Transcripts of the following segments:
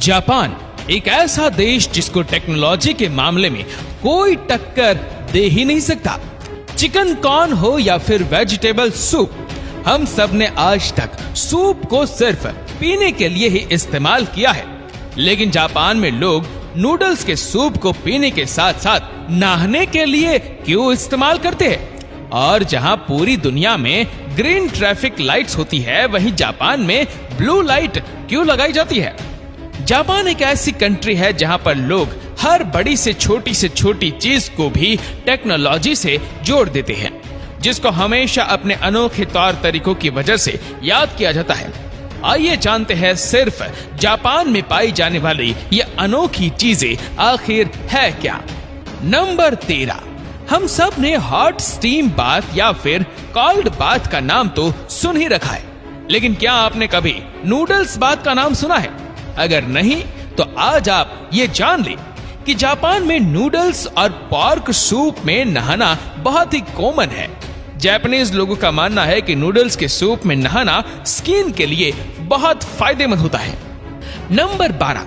Japan एक ऐसा देश जिसको टेक्नोलॉजी के मामले में कोई टक्कर दे ही नहीं सकता। चिकन कॉर्न हो या फिर वेजिटेबल सूप, हम सब ने आज तक सूप को सिर्फ पीने के लिए ही इस्तेमाल किया है। लेकिन जापान में लोग नूडल्स के सूप को पीने के साथ साथ नहाने के लिए क्यों इस्तेमाल करते हैं? और जहां पूरी दुनिया में ग्रीन ट्रैफिक लाइट्स होती है, वहीं जापान में ब्लू लाइट क्यों लगाई जाती है? जापान एक ऐसी कंट्री है जहां पर लोग हर बड़ी से छोटी चीज को भी टेक्नोलॉजी से जोड़ देते हैं, जिसको हमेशा अपने अनोखे तौर तरीकों की वजह से याद किया जाता है। आइए जानते हैं सिर्फ जापान में पाई जाने वाली ये अनोखी चीजें आखिर है क्या। नंबर 13, हम सब ने हॉट स्टीम बाथ या फिर कोल्ड बाथ का नाम तो सुन ही रखा है, लेकिन क्या आपने कभी नूडल्स बाथ का नाम सुना है? अगर नहीं तो आज आप ये जान लें कि जापान में नूडल्स और पोर्क सूप में नहाना बहुत ही कॉमन है। जापानीज लोगों का मानना है कि नूडल्स के सूप में नहाना स्किन के लिए बहुत फायदेमंद होता है। नंबर 12,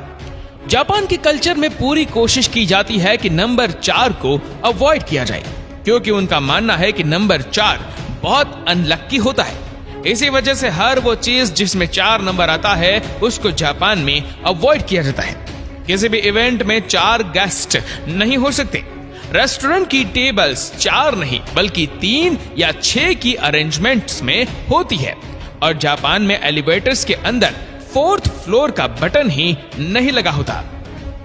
जापान के कल्चर में पूरी कोशिश की जाती है कि नंबर 4 को अवॉइड किया जाए, क्योंकि उनका मानना है कि नंबर 4 बहुत अनलक्की होता है। इसी वजह से हर वो चीज जिसमें 4 नंबर आता है उसको जापान में अवॉइड किया जाता है। किसी भी इवेंट में 4 गेस्ट नहीं हो सकते। रेस्टोरेंट की टेबल्स 4 नहीं बल्कि 3 या 6 की अरेंजमेंट्स में होती है। और जापान में एलिवेटर्स के अंदर 4th फ्लोर का बटन ही नहीं लगा होता।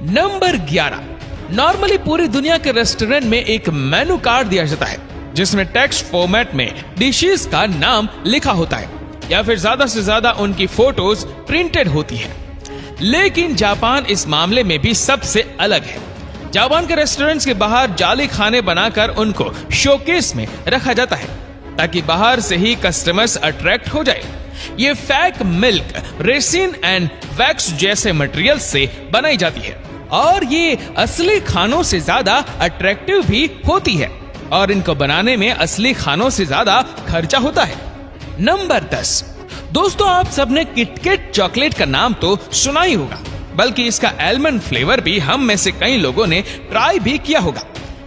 नंबर 11, नॉर्मली पूरी दुनिया के रेस्टोरेंट में एक मेनू कार्ड दिया जाता है, जिसमें टेक्स्ट फॉर्मेट में डिशेस का नाम लिखा होता है या फिर ज्यादा से ज्यादा उनकी फोटोज प्रिंटेड होती है। लेकिन जापान इस मामले में भी सबसे अलग है। जापान के रेस्टोरेंट्स के बाहर जाली खाने बनाकर उनको शोकेस में रखा जाता है, ताकि बाहर से ही कस्टमर्स अट्रैक्ट हो जाए। ये fake milk, resin and wax जैसे मटेरियल से बनाई जाती है और ये असली खानों से ज्यादा अट्रैक्टिव भी होती है, और इनको बनाने में असली खानों से ज्यादा खर्चा होता है। नंबर 10, दोस्तों आप सबने किटकैट चॉकलेट का नाम तो सुना ही होगा, बल्कि इसका आलमंड फ्लेवर भी हम में से कई लोगों ने ट्राई भी किया होगा।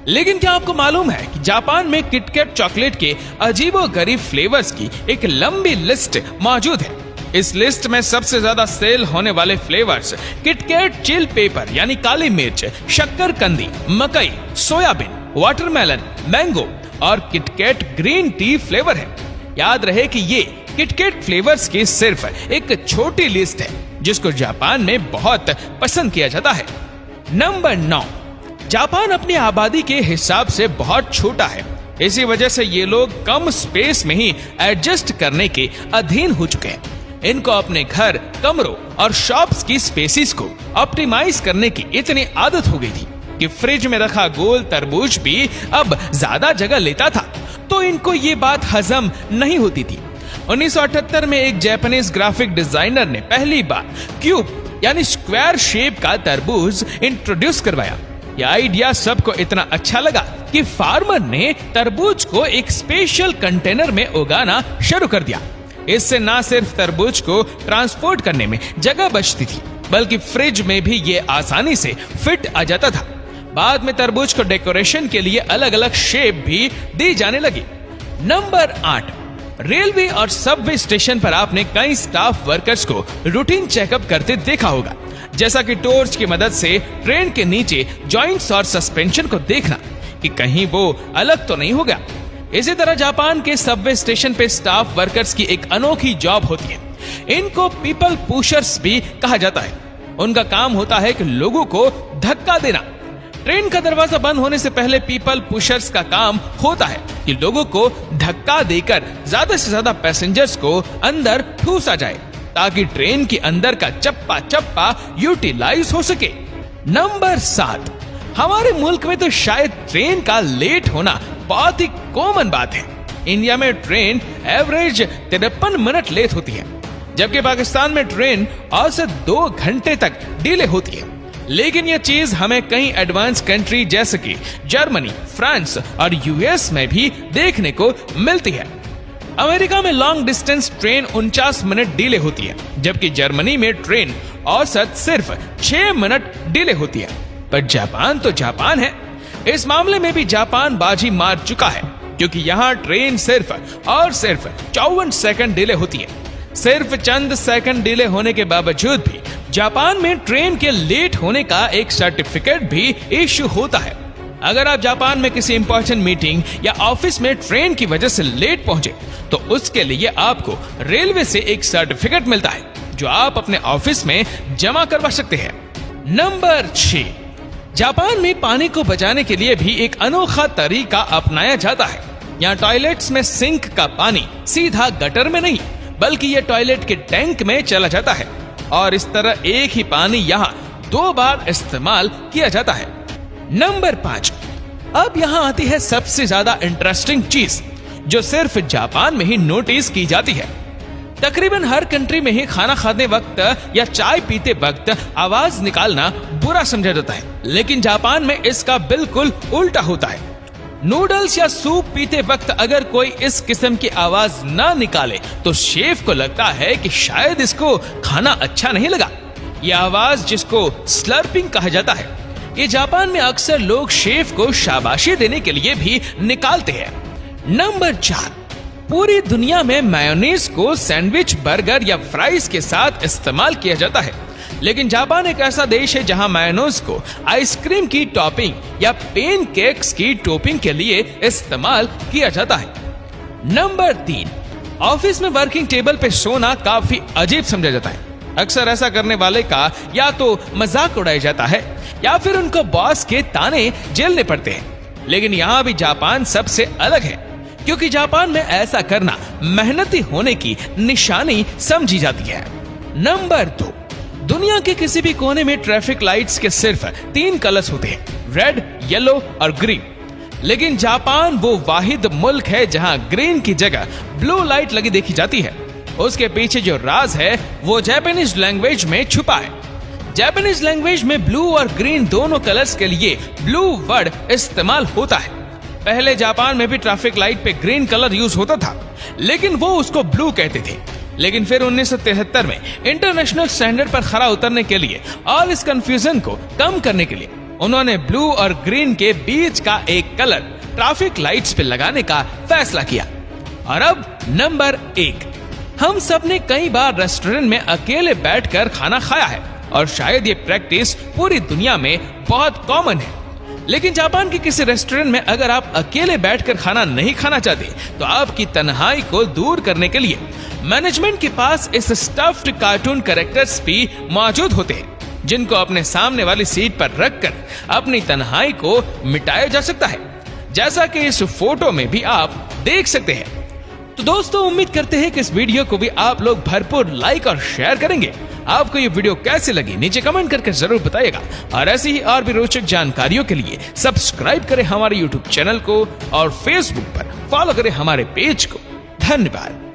लेकिन क्या आपको मालूम है कि जापान में किटकैट चॉकलेट के अजीबोगरीब फ्लेवर्स की एक लंबी लिस्ट मौजूद है। इस लिस्ट में सबसे ज्यादा सेल होने वाले फ्लेवर्स किटकैट चिल पेपर यानी काली मिर्च, शक्करकंदी, मकई, सोयाबीन, वाटरमेलन, मैंगो और किटकैट ग्रीन टी फ्लेवर है। याद रहे कि ये किटकैट फ्लेवर्स की सिर्फ एक छोटी लिस्ट है, जिसको जापान में बहुत पसंद किया जाता है। नंबर 9, जापान अपनी आबादी के हिसाब से बहुत छोटा है। इसी वजह से ये लोग कम स्पेस में ही एडजस्ट करने के अधीन हो चुके हैं। इनको अपने घर, कमरों और शॉप्स की स्पेसिस को ऑप्टिमाइज करने की इतनी आदत हो गई थी कि फ्रिज में रखा गोल तरबूज भी अब ज्यादा जगह लेता था, तो इनको ये बात हजम नहीं होती थी। 1978 में एक जापानीज ग्राफिक डिजाइनर ने पहली बार क्यूब यानी स्क्वायर शेप का तरबूज इंट्रोड्यूस करवाया। यह आइडिया सबको इतना अच्छा लगा कि फार्मर ने तरबूज को एक स्पेशल कंटेनर में उगाना शुरू कर दिया। इससे न सिर्फ तरबूज को ट्रांसपोर्ट करने में जगह बचती थी, बल्कि फ्रिज में भी ये आसानी से फिट आ जाता था। बाद में तरबूज को डेकोरेशन के लिए अलग अलग शेप भी दी जाने लगी। नंबर 8, रेलवे और सबवे स्टेशन पर आपने कई स्टाफ वर्कर्स को रूटीन चेकअप करते देखा होगा, जैसा कि टॉर्च की मदद से ट्रेन के नीचे जॉइंट्स और सस्पेंशन को देखना कि कहीं वो अलग तो नहीं होगा। इसी तरह जापान के सबवे स्टेशन पे स्टाफ वर्कर्स की एक अनोखी जॉब होती है। इनको पीपल पुशर्स भी कहा जाता है। उनका काम होता है कि लोगों को धक्का देना। ट्रेन का दरवाजा बंद होने से पहले पीपल पुशर्स का काम होता है कि लोगों को धक्का देकर ज्यादा से ज्यादा पैसेंजर्स को अंदर ठूसा जाए, ताकि ट्रेन के अंदर का चप्पा चप्पा यूटिलाइज हो सके। नंबर 7, हमारे मुल्क में तो शायद ट्रेन का लेट होना बहुत ही कॉमन बात है। इंडिया में ट्रेन एवरेज 53 मिनट लेट होती है, जबकि पाकिस्तान में ट्रेन औसत 2 घंटे तक डिले होती है। लेकिन यह चीज हमें कई एडवांस कंट्री जैसे कि जर्मनी, फ्रांस और यूएस में भी देखने को मिलती है। अमेरिका में long distance train 49 minute delay होती है, जबकि जर्मनी में ट्रेन औसत सिर्फ 6 मिनट डिले होती है। पर जापान तो जापान है। इस मामले में भी जापान बाजी मार चुका है, क्योंकि यहाँ ट्रेन सिर्फ और सिर्फ 54 सेकंड डिले होती है। सिर्फ चंद सेकंड डिले होने के बावजूद भी जापान में ट्रेन के लेट होने का एक सर्टिफिकेट भी इश्यू होता है। अगर आप जापान में किसी इंपॉर्टेंट मीटिंग या ऑफिस में ट्रेन की वजह से लेट पहुंचे, तो उसके लिए आपको रेलवे से एक सर्टिफिकेट मिलता है, जो आप अपने ऑफिस में जमा करवा सकते हैं। नंबर 6, जापान में पानी को बचाने के लिए भी एक अनोखा तरीका अपनाया जाता है। यहाँ टॉयलेट्स में सिंक का पानी सीधा गटर में नहीं, बल्कि ये टॉयलेट के टैंक में चला जाता है, और इस तरह एक ही पानी यहाँ 2 बार इस्तेमाल किया जाता है। नंबर 5, अब यहाँ आती है सबसे ज्यादा इंटरेस्टिंग चीज, जो सिर्फ जापान में ही नोटिस की जाती है। तकरीबन हर कंट्री में ही खाना खाते वक्त या चाय पीते वक्त आवाज निकालना बुरा समझा जाता है, लेकिन जापान में इसका बिल्कुल उल्टा होता है। नूडल्स या सूप पीते वक्त अगर कोई इस किस्म की आवाज ना निकाले, तो शेफ को लगता है कि शायद इसको खाना अच्छा नहीं लगा। यह आवाज, जिसको स्लर्पिंग कहा जाता है, ये जापान में अक्सर लोग शेफ को शाबाशी देने के लिए भी निकालते हैं। नंबर 4, पूरी दुनिया में मेयोनीज को सैंडविच, बर्गर या फ्राइज के साथ इस्तेमाल किया जाता है, लेकिन जापान एक ऐसा देश है जहां मेयोनीज को आइसक्रीम की टॉपिंग या पेन केक्स की टॉपिंग के लिए इस्तेमाल किया जाता है। नंबर 3, ऑफिस में वर्किंग टेबल पे सोना काफी अजीब समझा जाता है। अक्सर ऐसा करने वाले का या तो मजाक उड़ाया जाता है या फिर उनको बॉस के ताने झेलने पड़ते हैं। लेकिन यहाँ भी जापान सबसे अलग है, क्योंकि जापान में ऐसा करना मेहनती होने की निशानी समझी जाती है। नंबर 2, दुनिया के किसी भी कोने में ट्रैफिक लाइट्स के सिर्फ 3 कलर्स होते हैं, रेड, येलो और ग्रीन। लेकिन जापान वो वाहिद मुल्क है जहां ग्रीन की जगह ब्लू लाइट लगी देखी जाती है। उसके पीछे जो राज है वो जापानीज लैंग्वेज में छुपा है। जापानीज लैंग्वेज में ब्लू और ग्रीन दोनों कलर्स के लिए ब्लू वर्ड इस्तेमाल होता है। पहले जापान में भी ट्रैफिक लाइट पे ग्रीन कलर यूज होता था, लेकिन वो उसको ब्लू कहते थे। लेकिन फिर 1973 में इंटरनेशनल स्टैंडर्ड पर खरा उतरने के लिए और इस कंफ्यूजन को कम करने के लिए उन्होंने ब्लू और ग्रीन के बीच का एक कलर ट्रैफिक लाइट्स पे लगाने का फैसला किया। और अब नंबर 1, हम सब ने कई बार रेस्टोरेंट में अकेले बैठकर खाना खाया है, और शायद ये प्रैक्टिस पूरी दुनिया में बहुत कॉमन है। लेकिन जापान के किसी रेस्टोरेंट में अगर आप अकेले बैठकर खाना नहीं खाना चाहते, तो आपकी तन्हाई को दूर करने के लिए मैनेजमेंट के पास इस स्टफ्ड कार्टून कैरेक्टर्स भी मौजूद होते हैं, जिनको अपने सामने वाली सीट पर रखकर अपनी तन्हाई को मिटाया जा सकता है, जैसा कि इस फोटो में भी आप देख सकते हैं। तो दोस्तों, उम्मीद करते हैं कि इस वीडियो को भी आप लोग भरपूर लाइक और शेयर करेंगे। आपको ये वीडियो कैसी लगी नीचे कमेंट करके जरूर बताइएगा, और ऐसी ही और भी रोचक जानकारियों के लिए सब्सक्राइब करें हमारे YouTube चैनल को और Facebook पर फॉलो करें हमारे पेज को। धन्यवाद।